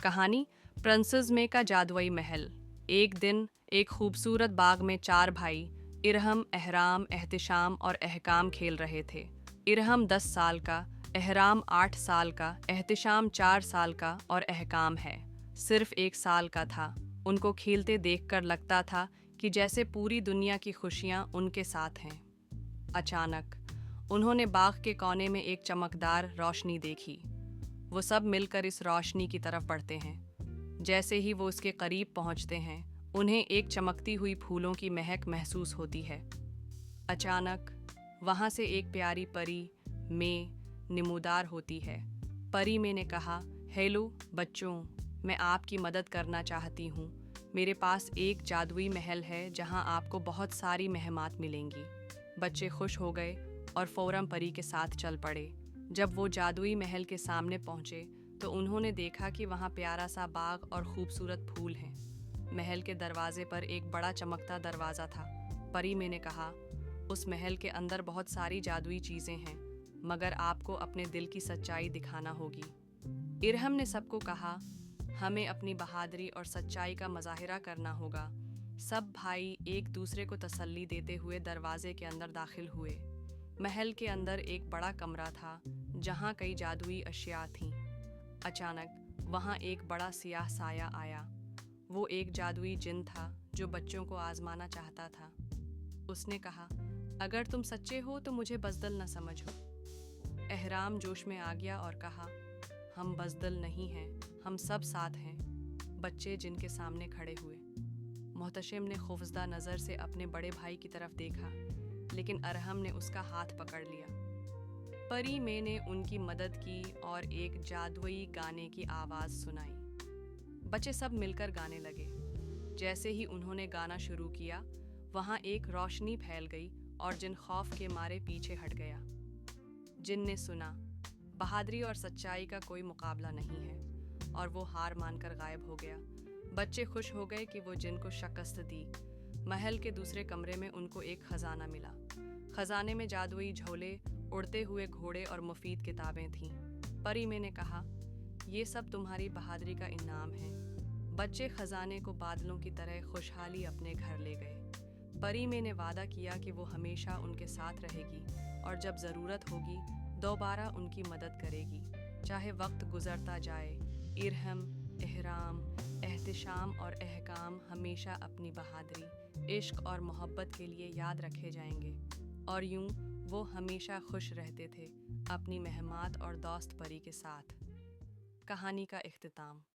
कहानी प्रिंसेस में का जादुई महल। एक दिन एक खूबसूरत बाग में चार भाई इरहम, एहराम, एहतिशाम और अहकाम खेल रहे थे। इरहम 10 साल का, एहराम 8 साल का, एहतिशाम 4 साल का और अहकाम है सिर्फ 1 साल का था। उनको खेलते देखकर लगता था कि जैसे पूरी दुनिया की खुशियां उनके साथ हैं। अचानक उन्होंने बाग के कोने में एक चमकदार रोशनी देखी। वो सब मिलकर इस रोशनी की तरफ बढ़ते हैं। जैसे ही वो उसके करीब पहुंचते हैं, उन्हें एक चमकती हुई फूलों की महक महसूस होती है। अचानक वहां से एक प्यारी परी में नमूदार होती है। परी में ने कहा, हेलो बच्चों, मैं आपकी मदद करना चाहती हूँ। मेरे पास एक जादुई महल है जहाँ आपको बहुत सारी मेहमान मिलेंगी। बच्चे खुश हो गए और फौरन परी के साथ चल पड़े। जब वो जादुई महल के सामने पहुंचे तो उन्होंने देखा कि वहाँ प्यारा सा बाग और खूबसूरत फूल हैं। महल के दरवाजे पर एक बड़ा चमकता दरवाज़ा था। परी में ने कहा, उस महल के अंदर बहुत सारी जादुई चीज़ें हैं, मगर आपको अपने दिल की सच्चाई दिखाना होगी। इरहम ने सबको कहा, हमें अपनी बहादुरी और सच्चाई का मुजाहिरा करना होगा। सब भाई एक दूसरे को तसल्ली देते हुए दरवाजे के अंदर दाखिल हुए। महल के अंदर एक बड़ा कमरा था जहाँ कई जादुई अशिया थीं। अचानक वहाँ एक बड़ा सियाह साया आया। वो एक जादुई जिन था जो बच्चों को आजमाना चाहता था। उसने कहा, अगर तुम सच्चे हो तो मुझे बज़दल न समझो। एहराम जोश में आ गया और कहा, हम बज़दल नहीं हैं, हम सब साथ हैं। बच्चे जिन के सामने खड़े हुए। मोहतशिम ने खौफजदा नज़र से अपने बड़े भाई की तरफ देखा, लेकिन अरहम ने उसका हाथ पकड़ लिया। परी में ने उनकी मदद की और एक जादुई गाने की आवाज़ सुनाई। बच्चे सब मिलकर गाने लगे। जैसे ही उन्होंने गाना शुरू किया, वहाँ एक रोशनी फैल गई और जिन खौफ के मारे पीछे हट गया। जिन ने सुना, बहादुरी और सच्चाई का कोई मुकाबला नहीं है, और वो हार मानकर गायब हो गया। बच्चे खुश हो गए कि वो जिन को शिकस्त दी। महल के दूसरे कमरे में उनको एक खजाना मिला। खजाने में जादुई झोले, उड़ते हुए घोड़े और मुफीद किताबें थीं। परी में ने कहा, ये सब तुम्हारी बहादुरी का इनाम है। बच्चे खजाने को बादलों की तरह खुशहाली अपने घर ले गए। परी में ने वादा किया कि वो हमेशा उनके साथ रहेगी और जब ज़रूरत होगी दोबारा उनकी मदद करेगी, चाहे वक्त गुजरता जाए। इरहम, एहराम, एहतिशाम और अहकाम हमेशा अपनी बहादुरी, इश्क और मोहब्बत के लिए याद रखे जाएंगे। और यूं वो हमेशा खुश रहते थे अपनी मेहमान और दोस्त परी के साथ। कहानी का इख्तिताम।